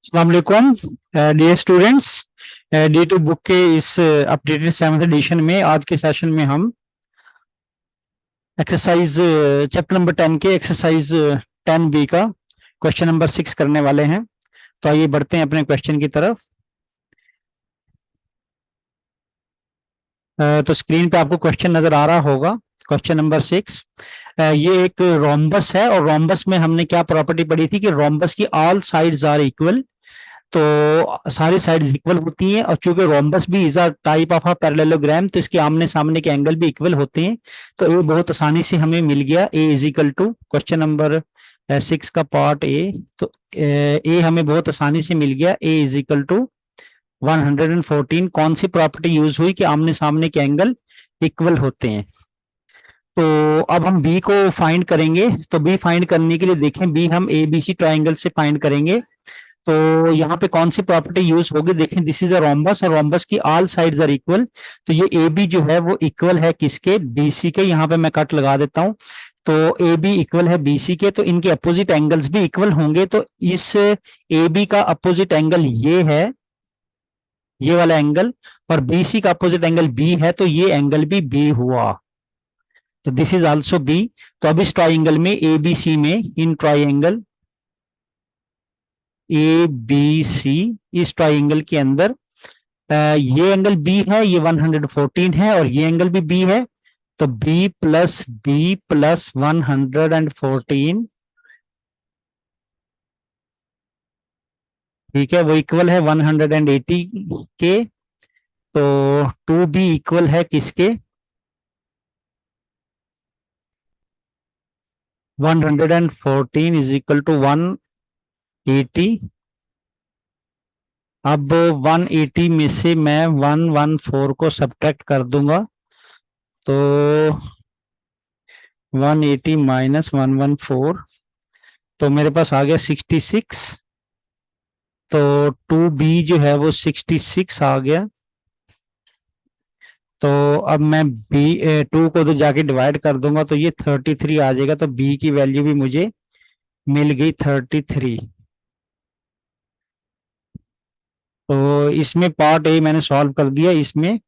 अस्सलाम वालेकुम dear students. D two book के इस अपडेटेड 7th एडिशन में आज के सेशन में हम एक्सरसाइज चैप्टर नंबर 10 के एक्सरसाइज 10B का क्वेश्चन नंबर 6 करने वाले हैं। तो आइए बढ़ते हैं अपने क्वेश्चन की तरफ। तो स्क्रीन पे आपको क्वेश्चन नजर आ रहा होगा। क्वेश्चन नंबर 6, ये एक रोम्बस है और रोम्बस में हमने क्या प्रॉपर्टी पढ़ी थी कि रोम्बस की ऑल साइड्स आर इक्वल। तो सारी साइड्स इक्वल होती हैं और चूंकि रोम्बस भी is a type of a parallelogram तो इसके आमने सामने के एंगल भी इक्वल होते हैं। तो ये बहुत आसानी से हमें मिल गया a is equal to question number 6 का पार्ट ए। तो ए हमें बहुत आसानी से मिल गया, ए इज इक्वल टू 114। कौन सी प्रॉपर्टी यूज हुई कि आमने सामने के एंगल इक्वल होते हैं। तो अब हम बी को फाइंड करेंगे। तो बी फाइंड करने के लिए देखें, बी हम ए बी सी ट्राइंगल से फाइंड करेंगे। तो यहाँ पे कौन सी प्रॉपर्टी यूज होगी, देखें दिस इज अ रोम्बस और रोम्बस की ऑल साइड्स आर इक्वल। तो ये ए बी जो है वो इक्वल है किसके, बी सी के। यहाँ पे मैं कट लगा देता हूँ। तो ए बी इक्वल है बी सी के, तो इनके अपोजिट एंगल्स भी इक्वल होंगे। तो इस ए बी का अपोजिट एंगल ये है, ये वाला एंगल, और बी सी का अपोजिट एंगल बी है, तो ये एंगल भी बी हुआ। तो दिस इज आल्सो बी। तो अब इस ट्राइंगल में ए बी सी में, in triangle A B C, इस ट्राइंगल के अंदर ये एंगल बी है, ये 114 है, और ये एंगल भी बी है। तो बी प्लस 114, ठीक है, वो इक्वल है 180 के। तो टू बी इक्वल है किसके, 114 इज इक्वल टू 180। अब 180 में से मैं 114 को सब्ट्रैक्ट कर दूंगा। तो 180 माइनस 114, तो मेरे पास आ गया 66। तो टू बी जो है वो 66 आ गया। तो अब मैं बी टू को तो जाके डिवाइड कर दूंगा तो ये 33 आ जाएगा। तो बी की वैल्यू भी मुझे मिल गई 33। तो इसमें पार्ट ए मैंने सॉल्व कर दिया। इसमें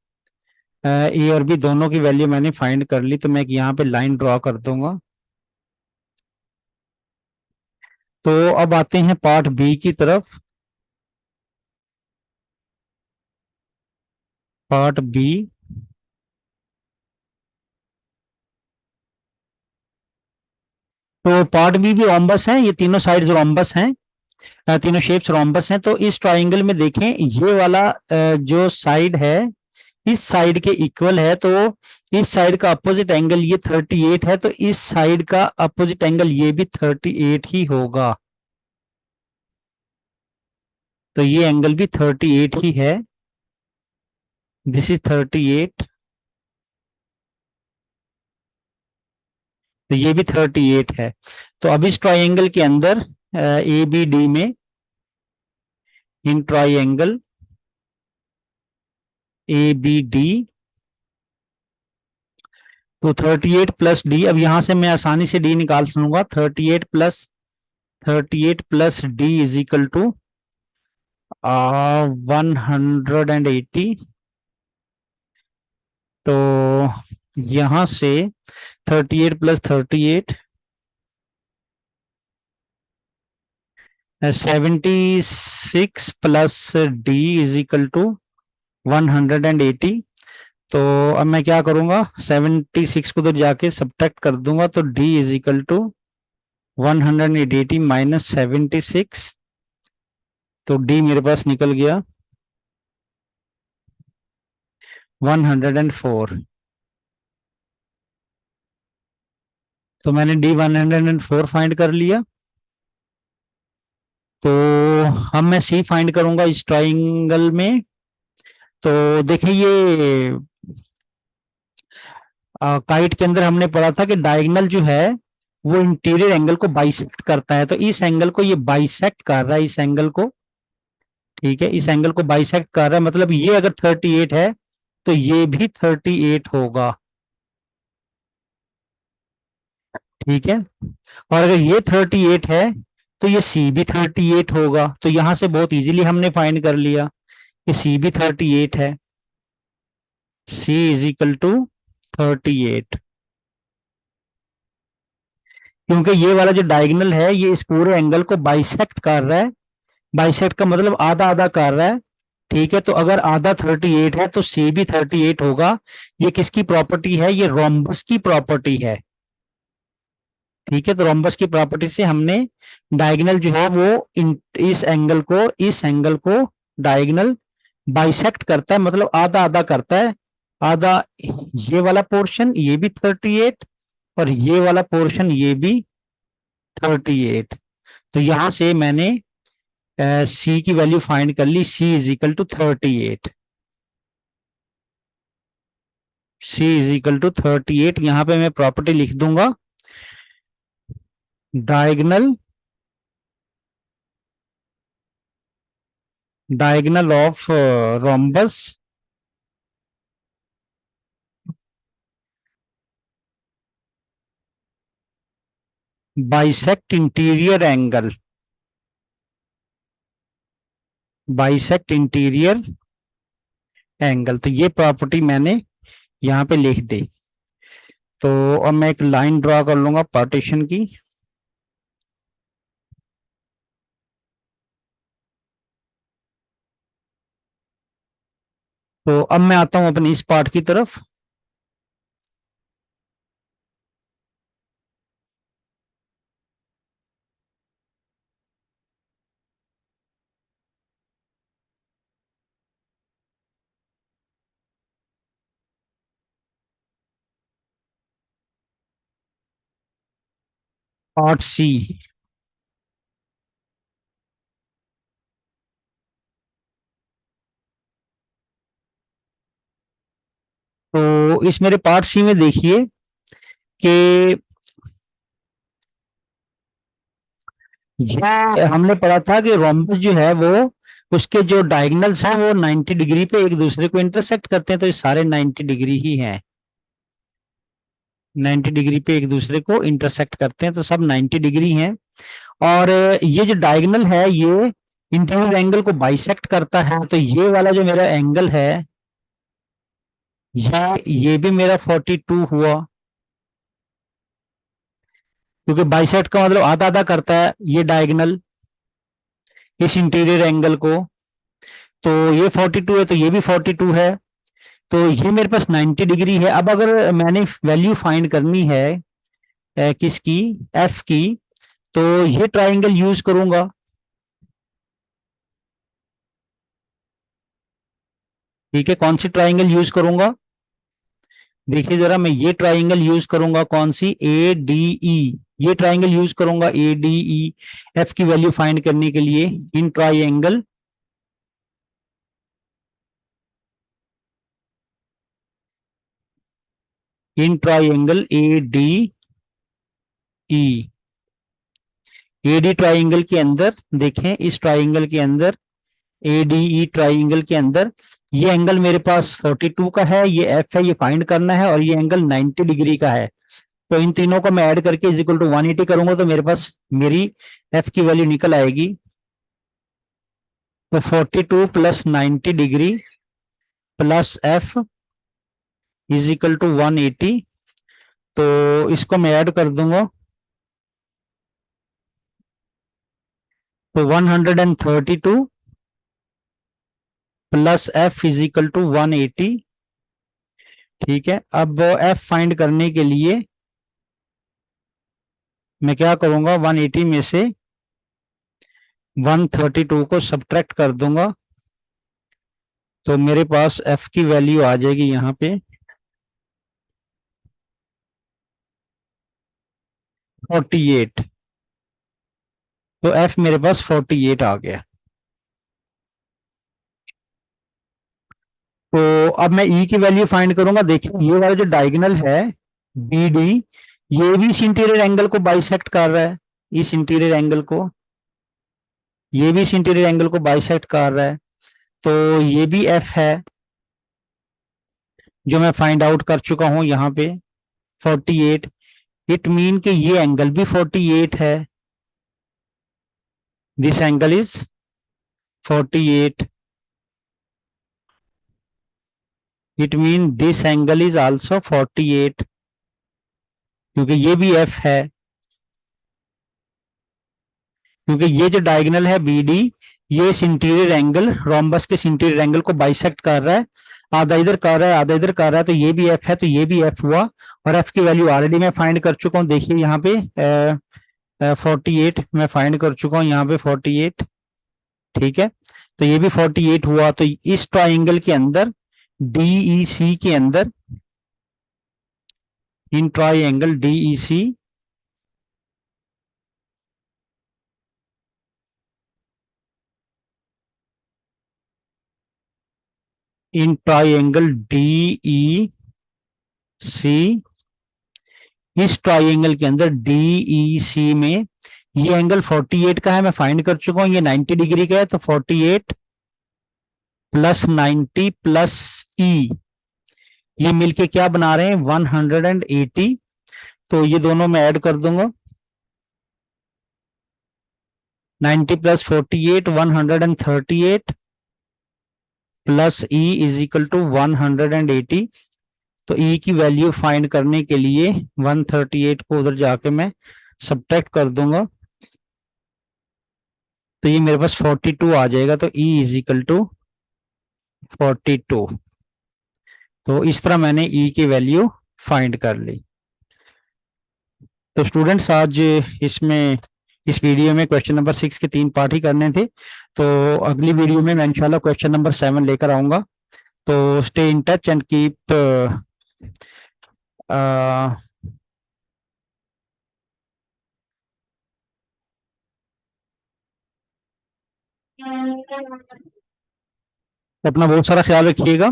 ए और बी दोनों की वैल्यू मैंने फाइंड कर ली। तो मैं यहाँ पे लाइन ड्रॉ कर दूंगा। तो अब आते हैं पार्ट बी की तरफ। पार्ट बी, तो पार्ट बी भी रोम्बस है, ये तीनों साइड्स रोम्बस हैं, तीनों शेप्स रोम्बस हैं। तो इस ट्राइंगल में देखें, ये वाला जो साइड है इस साइड के इक्वल है। तो इस साइड का अपोजिट एंगल ये 38 है, तो इस साइड का अपोजिट एंगल ये भी 38 ही होगा। तो ये एंगल भी 38 ही है। This is 38। तो ये भी 38 है। तो अब इस ट्राइंगल के अंदर ए बी डी में, in triangle A B D, तो 38 प्लस डी, अब यहां से मैं आसानी से डी निकाल लूंगा। 38 plus D is equal to 180। तो यहां से 38 plus 38, 76 plus D is equal to 180। तो अब मैं क्या करूंगा, 76 को तो जाके सब्ट्रैक्ट कर दूंगा। तो D is equal to 180 minus 76। तो डी मेरे पास निकल गया 104। तो मैंने डी 104 फाइंड कर लिया। तो अब मैं सी फाइंड करूंगा इस ट्राइंगल में। तो देखिए, ये काइट के अंदर हमने पढ़ा था कि डायगोनल जो है वो इंटीरियर एंगल को बाइसेक्ट करता है। तो इस एंगल को ये बाइसेक्ट कर रहा है, इस एंगल को, ठीक है, इस एंगल को बाइसेक्ट कर रहा है। मतलब ये अगर 38 है तो ये भी 38 होगा, ठीक है। और अगर ये 38 है तो ये सी भी 38 होगा। तो यहां से बहुत इजीली हमने फाइंड कर लिया कि सी भी 38 है। सी इज इक्वल टू 38, क्योंकि ये वाला जो डायगोनल है ये इस पूरे एंगल को बाइसेक्ट कर रहा है। बाइसेक्ट का मतलब आधा आधा कर रहा है। ठीक है, तो अगर आधा 38 है तो सी भी 38 होगा। ये किसकी प्रॉपर्टी है? ये रोम्बस की प्रॉपर्टी है। ठीक है, तो रोम्बस की प्रॉपर्टी से हमने डायगोनल जो है वो इस एंगल को डायगोनल बाइसेक्ट करता है, मतलब आधा आधा करता है। आधा ये वाला पोर्शन ये भी 38, और ये वाला पोर्शन ये भी 38। तो यहां से मैंने सी की वैल्यू फाइंड कर ली। C is equal to 38। C is equal to 38। यहां पे मैं प्रॉपर्टी लिख दूंगा, diagonal diagonal of rhombus bisect interior angle, bisect interior angle. तो ये प्रॉपर्टी मैंने यहाँ पे लिख दी। तो अब मैं एक लाइन ड्रॉ कर लूंगा पार्टीशन की। तो अब मैं आता हूं अपनी इस पार्ट की तरफ। Part C. तो इस मेरे पार्ट सी में देखिए कि ये हमने पढ़ा था कि रोम्बस जो है वो उसके जो डायगोनल्स हैं वो 90 डिग्री पे एक दूसरे को इंटरसेक्ट करते हैं। तो ये सारे 90 डिग्री ही हैं। 90 डिग्री पे एक दूसरे को इंटरसेक्ट करते हैं, तो सब 90 डिग्री हैं। और ये जो डायगोनल है ये इंटीरियर एंगल को बाइसेक्ट करता है। तो ये वाला जो मेरा एंगल है ये भी मेरा 42 हुआ, क्योंकि बाइसेक्ट का मतलब आधा आधा करता है ये डायगोनल इस इंटीरियर एंगल को। तो ये 42 है तो ये भी 42 है। तो ये मेरे पास 90 डिग्री है। अब अगर मैंने वैल्यू फाइंड करनी है किसकी, एफ की, तो ये ट्राइंगल यूज करूंगा। ठीक है, कौन सी ट्राइंगल यूज करूंगा? देखिए जरा, मैं ये ट्राइंगल यूज करूंगा, कौन सी, ए डी ई। ये ट्राइंगल यूज करूंगा ए डी ई, एफ की वैल्यू फाइंड करने के लिए। In triangle in triangle A D E. AD triangle के अंदर देखें, इस ट्राइंगल के अंदर, एडीई ट्राइंगल के अंदर ये एंगल मेरे पास 42 का है, ये एफ है, ये फाइंड करना है, और ये एंगल 90 डिग्री का है। तो इन तीनों को मैं ऐड करके इज इक्वल टू 180 करूंगा, तो मेरे पास मेरी एफ की वैल्यू निकल आएगी। तो 42 plus 90 degree plus F is equal to 180। तो इसको मैं ऐड कर दूंगा, तो 132 plus F is equal to 180। ठीक है, अब एफ फाइंड करने के लिए मैं क्या करूंगा, 180 में से 132 को सब्ट्रैक्ट कर दूंगा। तो मेरे पास एफ की वैल्यू आ जाएगी यहाँ पे 48। तो एफ मेरे पास 48 आ गया। तो अब मैं ई की वैल्यू फाइंड करूंगा। देखिए ये वाला जो डायगोनल है बी डी, ये भी इस इंटीरियर एंगल को बाइसेक्ट कर रहा है, इस इंटीरियर एंगल को, ये भी इस इंटीरियर एंगल को बाइसेक्ट कर रहा है। तो ये भी एफ है जो मैं फाइंड आउट कर चुका हूं यहाँ पे 48। इट मीन कि ये एंगल भी 48 है। This angle is 48. It mean this angle is also 48, क्योंकि ये भी एफ है, क्योंकि ये जो डायगोनल है बी डी, ये इस इंटीरियर एंगल, रोम्बस के इंटीरियर एंगल को बाइसेक्ट कर रहा है, आधा इधर कर रहा है आधा इधर कर रहा है, तो ये भी एफ है तो ये भी एफ हुआ। और एफ की वैल्यू ऑलरेडी मैं फाइंड कर चुका हूँ, देखिए यहाँ पे 48 मैं फाइंड कर चुका हूँ यहाँ पे 48। ठीक है, तो ये भी 48 हुआ। तो इस ट्राइंगल के अंदर डीई सी के अंदर, in triangle DE C, in triangle DE C, इस ट्राइंगल के अंदर डीई सी में ये एंगल 48 का है, मैं फाइंड कर चुका हूं, ये 90 डिग्री का है, तो 48 प्लस 90 प्लस ई, ये मिलके क्या बना रहे हैं 180। तो ये दोनों मैं ऐड कर दूंगा, 90 plus 48 138 plus E is equal to 180। तो ई की वैल्यू फाइंड करने के लिए 138 को उधर जाके मैं सब्ट्रैक्ट कर दूंगा, तो ये मेरे पास 42 आ जाएगा। तो ई इज इक्वल टू 42। तो इस तरह मैंने ई की वैल्यू फाइंड कर ली। तो स्टूडेंट्स आज इसमें, इस वीडियो में क्वेश्चन नंबर 6 के 3 पार्ट ही करने थे, तो अगली वीडियो में मैं इंशाल्लाह क्वेश्चन नंबर 7 लेकर आऊंगा। तो stay in touch and keep अपना बहुत सारा ख्याल रखिएगा।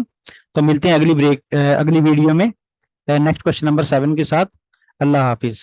तो मिलते हैं अगली वीडियो में नेक्स्ट क्वेश्चन नंबर 7 के साथ। अल्लाह हाफिज।